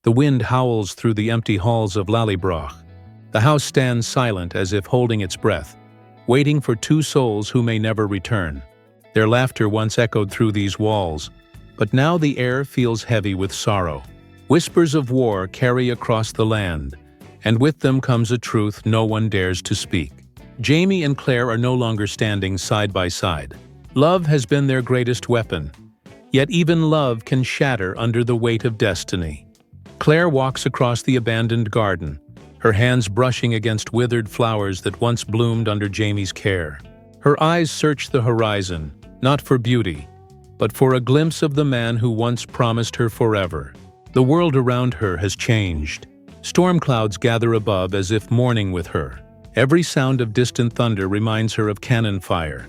The wind howls through the empty halls of Lallybroch. The house stands silent as if holding its breath, waiting for two souls who may never return. Their laughter once echoed through these walls, but now the air feels heavy with sorrow. Whispers of war carry across the land, and with them comes a truth no one dares to speak. Jamie and Claire are no longer standing side by side. Love has been their greatest weapon, yet even love can shatter under the weight of destiny. Claire walks across the abandoned garden, her hands brushing against withered flowers that once bloomed under Jamie's care. Her eyes search the horizon, not for beauty, but for a glimpse of the man who once promised her forever. The world around her has changed. Storm clouds gather above as if mourning with her. Every sound of distant thunder reminds her of cannon fire,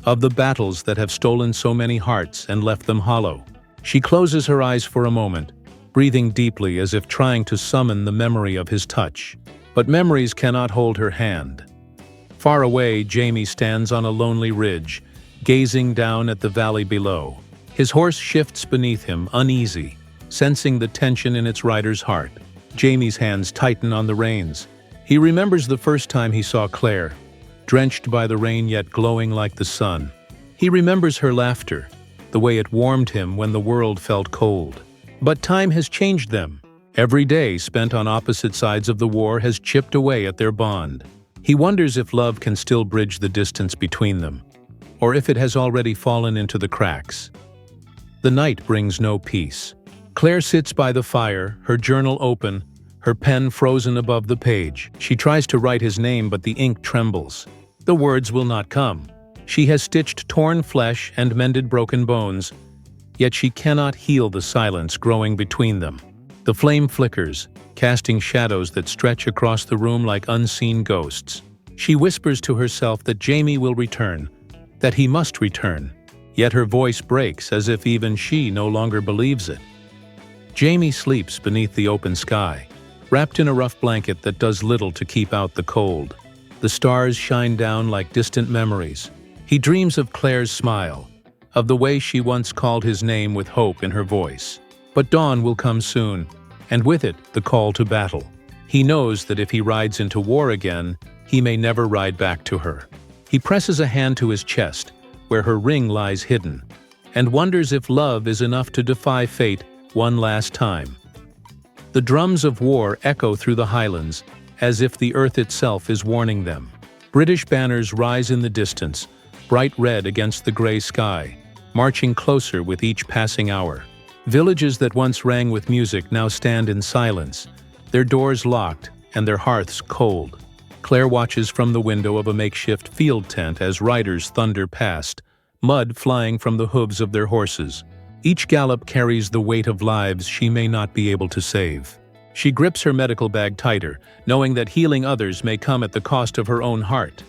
of the battles that have stolen so many hearts and left them hollow. She closes her eyes for a moment, breathing deeply as if trying to summon the memory of his touch. But memories cannot hold her hand. Far away, Jamie stands on a lonely ridge, gazing down at the valley below. His horse shifts beneath him, uneasy, sensing the tension in its rider's heart. Jamie's hands tighten on the reins. He remembers the first time he saw Claire, drenched by the rain yet glowing like the sun. He remembers her laughter, the way it warmed him when the world felt cold. But time has changed them. Every day spent on opposite sides of the war has chipped away at their bond. He wonders if love can still bridge the distance between them, or if it has already fallen into the cracks. The night brings no peace. Claire sits by the fire, her journal open, her pen frozen above the page. She tries to write his name, but the ink trembles. The words will not come. She has stitched torn flesh and mended broken bones, yet she cannot heal the silence growing between them. The flame flickers, casting shadows that stretch across the room like unseen ghosts. She whispers to herself that Jamie will return, that he must return, yet her voice breaks as if even she no longer believes it. Jamie sleeps beneath the open sky, wrapped in a rough blanket that does little to keep out the cold. The stars shine down like distant memories. He dreams of Claire's smile, of the way she once called his name with hope in her voice. But dawn will come soon, and with it the call to battle. He knows that if he rides into war again, he may never ride back to her. He presses a hand to his chest, where her ring lies hidden, and wonders if love is enough to defy fate one last time. The drums of war echo through the Highlands, as if the earth itself is warning them. British banners rise in the distance, bright red against the gray sky, marching closer with each passing hour. Villages that once rang with music now stand in silence, their doors locked and their hearths cold. Claire watches from the window of a makeshift field tent as riders thunder past, mud flying from the hooves of their horses. Each gallop carries the weight of lives she may not be able to save. She grips her medical bag tighter, knowing that healing others may come at the cost of her own heart.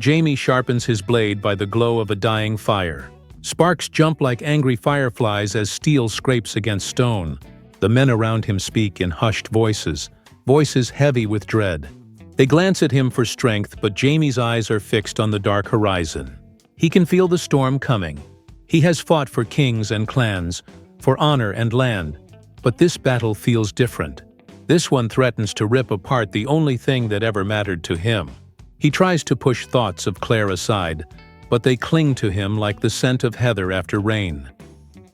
Jamie sharpens his blade by the glow of a dying fire. Sparks jump like angry fireflies as steel scrapes against stone. The men around him speak in hushed voices, voices heavy with dread. They glance at him for strength, but Jamie's eyes are fixed on the dark horizon. He can feel the storm coming. He has fought for kings and clans, for honor and land, but this battle feels different. This one threatens to rip apart the only thing that ever mattered to him. He tries to push thoughts of Claire aside, but they cling to him like the scent of heather after rain.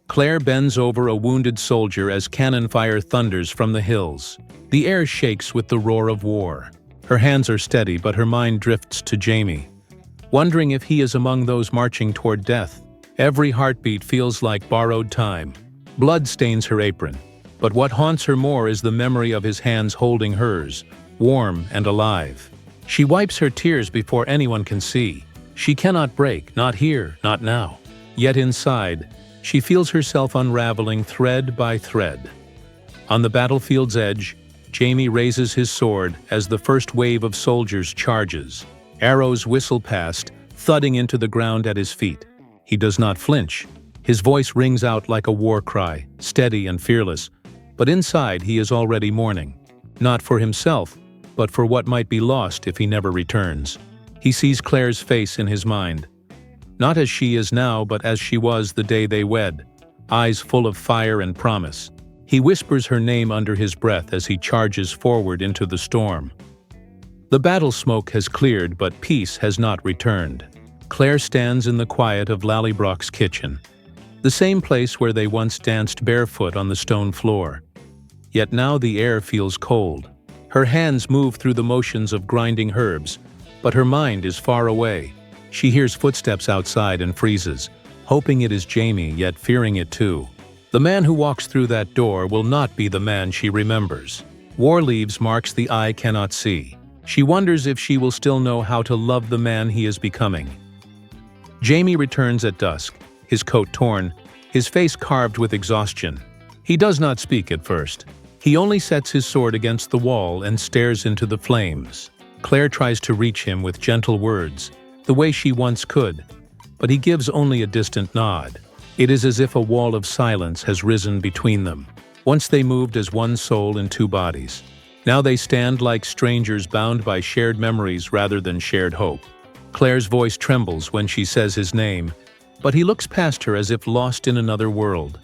Claire bends over a wounded soldier as cannon fire thunders from the hills. The air shakes with the roar of war. Her hands are steady, but her mind drifts to Jamie, wondering if he is among those marching toward death. Every heartbeat feels like borrowed time. Blood stains her apron, but what haunts her more is the memory of his hands holding hers, warm and alive. She wipes her tears before anyone can see. She cannot break, not here, not now. Yet inside, she feels herself unraveling thread by thread. On the battlefield's edge, Jamie raises his sword as the first wave of soldiers charges. Arrows whistle past, thudding into the ground at his feet. He does not flinch. His voice rings out like a war cry, steady and fearless, but inside he is already mourning. Not for himself, but for what might be lost if he never returns. He sees Claire's face in his mind. Not as she is now, but as she was the day they wed, eyes full of fire and promise. He whispers her name under his breath as he charges forward into the storm. The battle smoke has cleared, but peace has not returned. Claire stands in the quiet of Lallybroch's kitchen, the same place where they once danced barefoot on the stone floor. Yet now the air feels cold. Her hands move through the motions of grinding herbs, but her mind is far away. She hears footsteps outside and freezes, hoping it is Jamie, yet fearing it too. The man who walks through that door will not be the man she remembers. War leaves marks the eye cannot see. She wonders if she will still know how to love the man he is becoming. Jamie returns at dusk, his coat torn, his face carved with exhaustion. He does not speak at first. He only sets his sword against the wall and stares into the flames. Claire tries to reach him with gentle words, the way she once could, but he gives only a distant nod. It is as if a wall of silence has risen between them. Once they moved as one soul in two bodies. Now they stand like strangers bound by shared memories rather than shared hope. Claire's voice trembles when she says his name, but he looks past her as if lost in another world.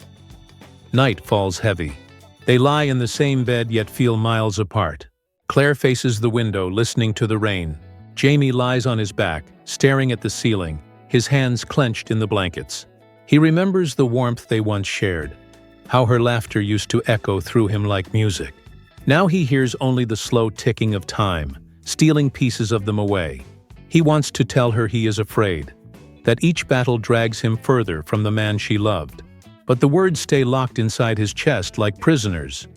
Night falls heavy. They lie in the same bed yet feel miles apart. Claire faces the window, listening to the rain. Jamie lies on his back, staring at the ceiling, his hands clenched in the blankets. He remembers the warmth they once shared, how her laughter used to echo through him like music. Now he hears only the slow ticking of time, stealing pieces of them away. He wants to tell her he is afraid, that each battle drags him further from the man she loved. But the words stay locked inside his chest like prisoners.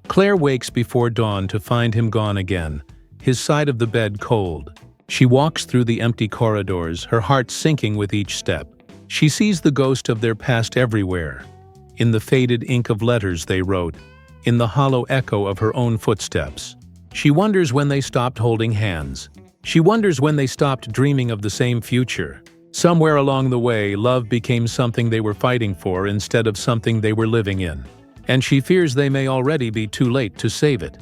Claire wakes before dawn to find him gone again, his side of the bed cold. She walks through the empty corridors, her heart sinking with each step. She sees the ghost of their past everywhere, in the faded ink of letters they wrote, in the hollow echo of her own footsteps. She wonders when they stopped holding hands. She wonders when they stopped dreaming of the same future. Somewhere along the way, love became something they were fighting for instead of something they were living in. And she fears they may already be too late to save it.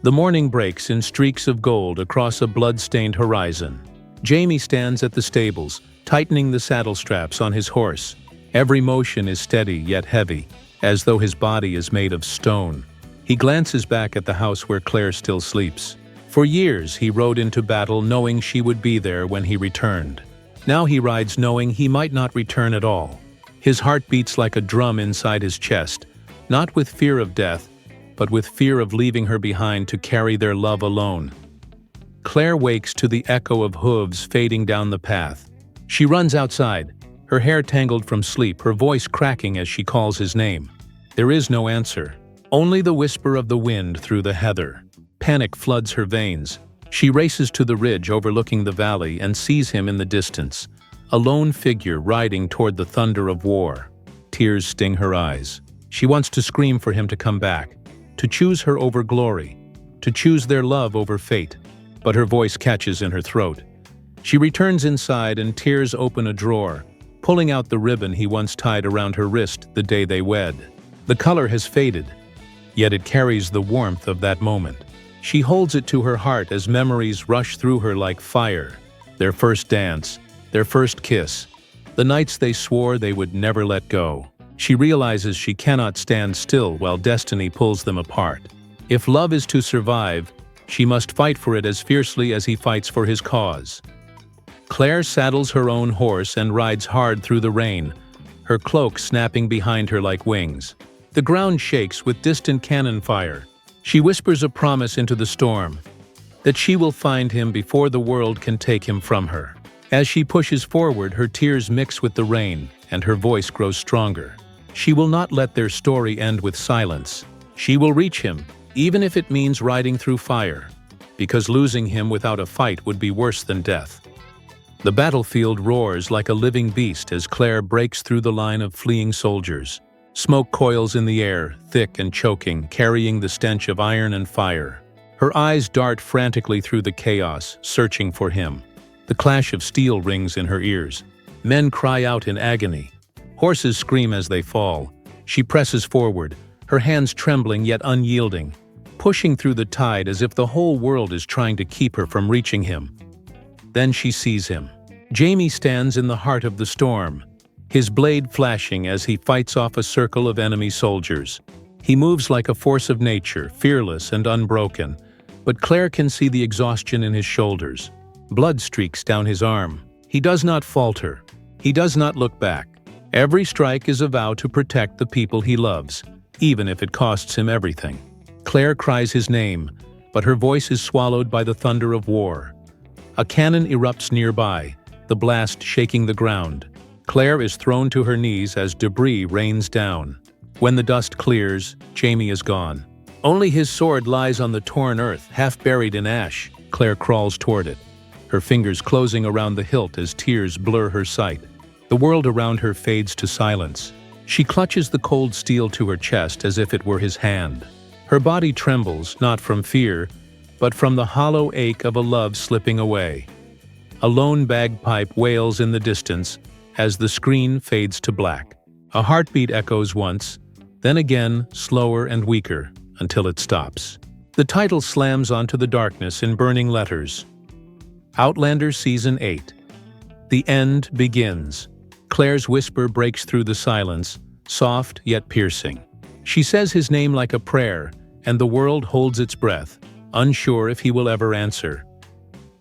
The morning breaks in streaks of gold across a blood-stained horizon. Jamie stands at the stables, tightening the saddle straps on his horse. Every motion is steady yet heavy, as though his body is made of stone. He glances back at the house where Claire still sleeps. For years he rode into battle knowing she would be there when he returned. Now he rides knowing he might not return at all. His heart beats like a drum inside his chest, not with fear of death, but with fear of leaving her behind to carry their love alone. Claire wakes to the echo of hooves fading down the path. She runs outside, her hair tangled from sleep, her voice cracking as she calls his name. There is no answer, only the whisper of the wind through the heather. Panic floods her veins. She races to the ridge overlooking the valley and sees him in the distance, a lone figure riding toward the thunder of war. Tears sting her eyes. She wants to scream for him to come back, to choose her over glory, to choose their love over fate, but her voice catches in her throat. She returns inside and tears open a drawer, pulling out the ribbon he once tied around her wrist the day they wed. The color has faded, yet it carries the warmth of that moment. She holds it to her heart as memories rush through her like fire. Their first dance, their first kiss, the nights they swore they would never let go. She realizes she cannot stand still while destiny pulls them apart. If love is to survive, she must fight for it as fiercely as he fights for his cause. Claire saddles her own horse and rides hard through the rain, her cloak snapping behind her like wings. The ground shakes with distant cannon fire. She whispers a promise into the storm, that she will find him before the world can take him from her. As she pushes forward, her tears mix with the rain, and her voice grows stronger. She will not let their story end with silence. She will reach him, even if it means riding through fire, because losing him without a fight would be worse than death. The battlefield roars like a living beast as Claire breaks through the line of fleeing soldiers. Smoke coils in the air, thick and choking, carrying the stench of iron and fire. Her eyes dart frantically through the chaos, searching for him. The clash of steel rings in her ears. Men cry out in agony. Horses scream as they fall. She presses forward, her hands trembling yet unyielding, pushing through the tide as if the whole world is trying to keep her from reaching him. Then she sees him. Jamie stands in the heart of the storm, his blade flashing as he fights off a circle of enemy soldiers. He moves like a force of nature, fearless and unbroken, but Claire can see the exhaustion in his shoulders. Blood streaks down his arm. He does not falter. He does not look back. Every strike is a vow to protect the people he loves, even if it costs him everything. Claire cries his name, but her voice is swallowed by the thunder of war. A cannon erupts nearby, the blast shaking the ground. Claire is thrown to her knees as debris rains down. When the dust clears, Jaime is gone. Only his sword lies on the torn earth, half buried in ash. Claire crawls toward it, her fingers closing around the hilt as tears blur her sight. The world around her fades to silence. She clutches the cold steel to her chest as if it were his hand. Her body trembles, not from fear, but from the hollow ache of a love slipping away. A lone bagpipe wails in the distance as the screen fades to black. A heartbeat echoes once, then again, slower and weaker, until it stops. The title slams onto the darkness in burning letters. Outlander Season 8. The end begins. Claire's whisper breaks through the silence, soft yet piercing. She says his name like a prayer, and the world holds its breath, unsure if he will ever answer.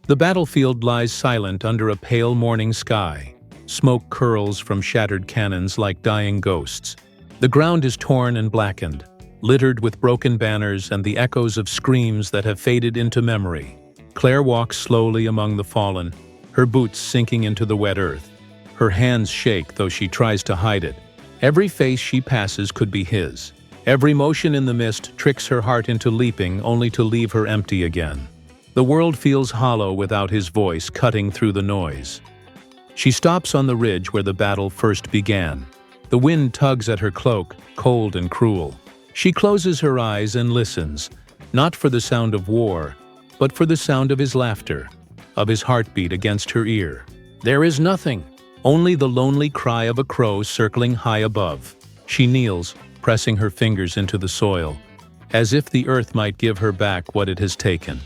The battlefield lies silent under a pale morning sky. Smoke curls from shattered cannons like dying ghosts. The ground is torn and blackened, littered with broken banners and the echoes of screams that have faded into memory. Claire walks slowly among the fallen, her boots sinking into the wet earth. Her hands shake, though she tries to hide it. Every face she passes could be his. Every motion in the mist tricks her heart into leaping, only to leave her empty again. The world feels hollow without his voice cutting through the noise. She stops on the ridge where the battle first began. The wind tugs at her cloak, cold and cruel. She closes her eyes and listens, not for the sound of war, but for the sound of his laughter, of his heartbeat against her ear. There is nothing, only the lonely cry of a crow circling high above. She kneels, pressing her fingers into the soil, as if the earth might give her back what it has taken.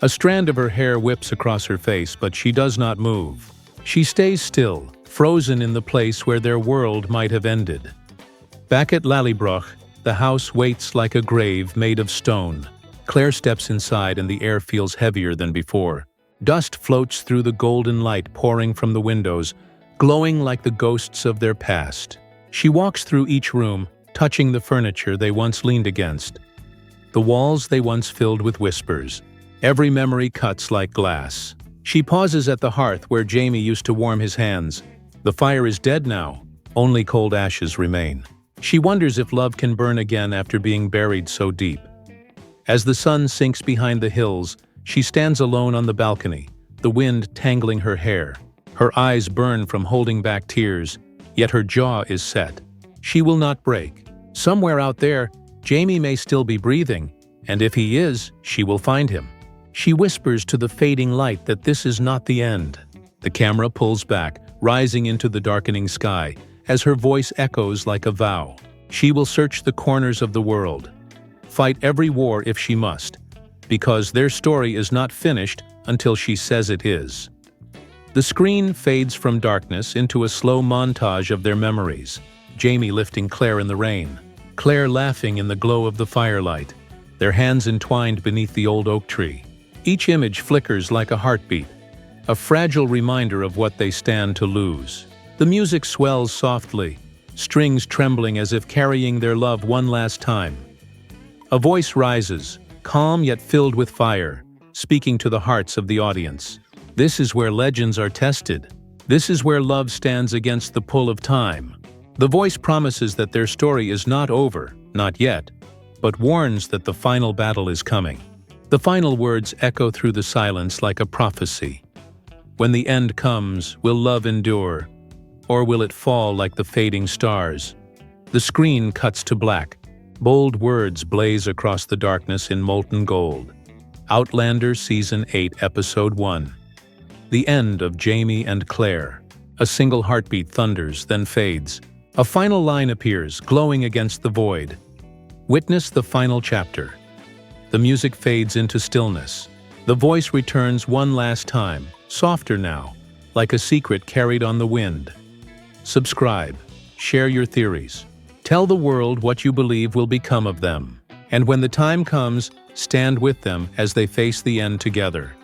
A strand of her hair whips across her face, but she does not move. She stays still, frozen in the place where their world might have ended. Back at Lallybroch, the house waits like a grave made of stone. Claire steps inside and the air feels heavier than before. Dust floats through the golden light pouring from the windows, glowing like the ghosts of their past. She walks through each room, touching the furniture they once leaned against. The walls they once filled with whispers. Every memory cuts like glass. She pauses at the hearth where Jaime used to warm his hands. The fire is dead now, only cold ashes remain. She wonders if love can burn again after being buried so deep. As the sun sinks behind the hills, she stands alone on the balcony, the wind tangling her hair. Her eyes burn from holding back tears, yet her jaw is set. She will not break. Somewhere out there, Jaime may still be breathing, and if he is, she will find him. She whispers to the fading light that this is not the end. The camera pulls back, rising into the darkening sky, as her voice echoes like a vow. She will search the corners of the world, fight every war if she must, because their story is not finished until she says it is. The screen fades from darkness into a slow montage of their memories. Jaime lifting Claire in the rain, Claire laughing in the glow of the firelight, their hands entwined beneath the old oak tree. Each image flickers like a heartbeat, a fragile reminder of what they stand to lose. The music swells softly, strings trembling as if carrying their love one last time. A voice rises, calm yet filled with fire, speaking to the hearts of the audience. This is where legends are tested. This is where love stands against the pull of time. The voice promises that their story is not over, not yet, but warns that the final battle is coming. The final words echo through the silence like a prophecy. When the end comes, will love endure, or will it fall like the fading stars? The screen cuts to black. Bold words blaze across the darkness in molten gold. Outlander Season 8, Episode 1. The end of Jaime and Claire. A single heartbeat thunders, then fades. A final line appears, glowing against the void. Witness the final chapter. The music fades into stillness. The voice returns one last time, softer now, like a secret carried on the wind. Subscribe. Share your theories. Tell the world what you believe will become of them. And when the time comes, stand with them as they face the end together.